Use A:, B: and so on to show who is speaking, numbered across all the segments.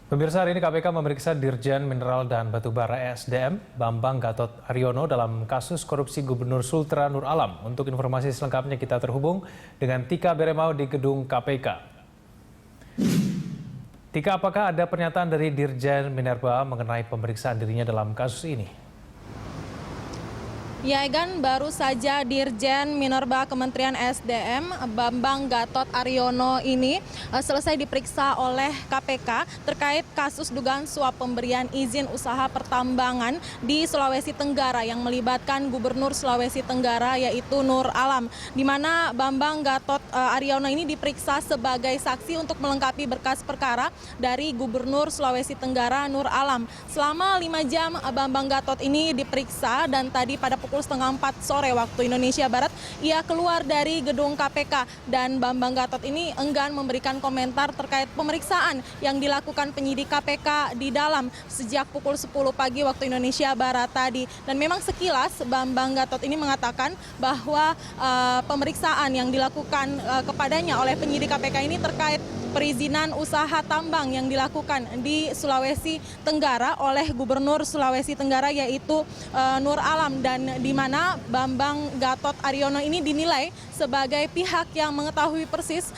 A: Pemirsa, hari ini KPK memeriksa Dirjen Mineral dan Batubara (ESDM) Bambang Gatot Haryono dalam kasus korupsi Gubernur Sultra Nur Alam. Untuk informasi selengkapnya kita terhubung dengan Tika Beremau di gedung KPK. Tika, apakah ada pernyataan dari Dirjen Minerba mengenai pemeriksaan dirinya dalam kasus ini?
B: Ya, Egan, baru saja Dirjen Minerba Kementerian ESDM Bambang Gatot Haryono ini selesai diperiksa oleh KPK terkait kasus dugaan suap pemberian izin usaha pertambangan di Sulawesi Tenggara yang melibatkan Gubernur Sulawesi Tenggara yaitu Nur Alam, di mana Bambang Gatot Haryono ini diperiksa sebagai saksi untuk melengkapi berkas perkara dari Gubernur Sulawesi Tenggara Nur Alam. Selama 5 jam Bambang Gatot ini diperiksa dan tadi pada pukul 3:30 sore waktu Indonesia Barat, ia keluar dari gedung KPK dan Bambang Gatot ini enggan memberikan komentar terkait pemeriksaan yang dilakukan penyidik KPK di dalam sejak pukul 10 pagi waktu Indonesia Barat tadi. Dan memang sekilas Bambang Gatot ini mengatakan bahwa pemeriksaan yang dilakukan kepadanya oleh penyidik KPK ini terkait perizinan usaha tambang yang dilakukan di Sulawesi Tenggara oleh Gubernur Sulawesi Tenggara yaitu Nur Alam, dan di mana Bambang Gatot Haryono ini dinilai sebagai pihak yang mengetahui persis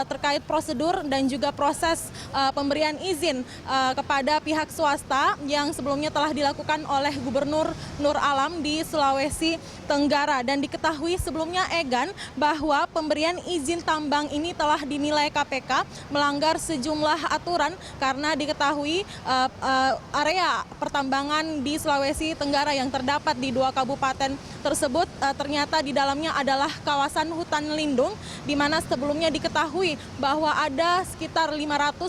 B: terkait prosedur dan juga proses pemberian izin kepada pihak swasta yang sebelumnya telah dilakukan oleh Gubernur Nur Alam di Sulawesi Tenggara. Dan diketahui sebelumnya, Egan, bahwa pemberian izin tambang ini telah dinilai KPK melanggar sejumlah aturan karena diketahui area pertambangan di Sulawesi Tenggara yang terdapat di 2 kabupaten tersebut ternyata di dalamnya adalah kawasan hutan lindung, di mana sebelumnya diketahui bahwa ada sekitar 550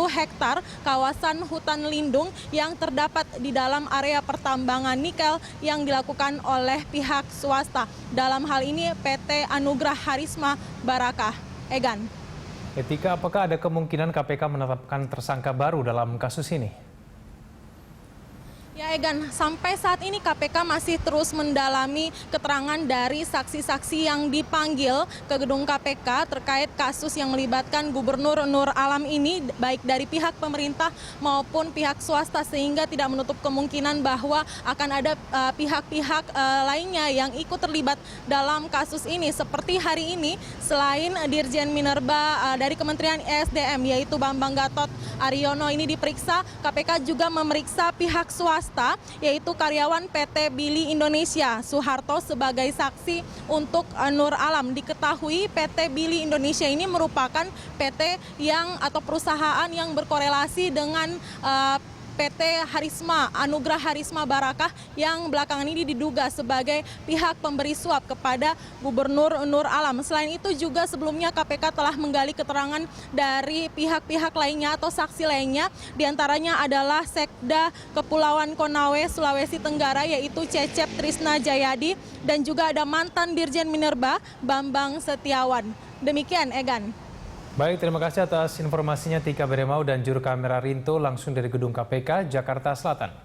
B: hektar kawasan hutan lindung yang terdapat di dalam area pertambangan nikel yang dilakukan oleh pihak swasta. Dalam hal ini PT Anugrah Harisma Barakah. Egan.
A: Tika, apakah ada kemungkinan KPK menetapkan tersangka baru dalam kasus ini?
B: Ya, Egan, sampai saat ini KPK masih terus mendalami keterangan dari saksi-saksi yang dipanggil ke gedung KPK terkait kasus yang melibatkan Gubernur Nur Alam ini, baik dari pihak pemerintah maupun pihak swasta, sehingga tidak menutup kemungkinan bahwa akan ada pihak-pihak lainnya yang ikut terlibat dalam kasus ini. Seperti hari ini, selain Dirjen Minerba dari Kementerian ESDM yaitu Bambang Gatot Haryono ini diperiksa, KPK juga memeriksa pihak swasta yaitu karyawan PT Billy Indonesia Soeharto sebagai saksi untuk Nur Alam. Diketahui PT Billy Indonesia ini merupakan PT yang atau perusahaan yang berkorelasi dengan PT Harisma, Anugrah Harisma Barakah yang belakangan ini diduga sebagai pihak pemberi suap kepada Gubernur Nur Alam. Selain itu juga sebelumnya KPK telah menggali keterangan dari pihak-pihak lainnya atau saksi lainnya, diantaranya adalah Sekda Kepulauan Konawe, Sulawesi Tenggara yaitu Cecep Trisna Jayadi, dan juga ada mantan Dirjen Minerba Bambang Setiawan. Demikian, Egan.
A: Baik, terima kasih atas informasinya Tika Beremau dan juru kamera Rinto langsung dari gedung KPK Jakarta Selatan.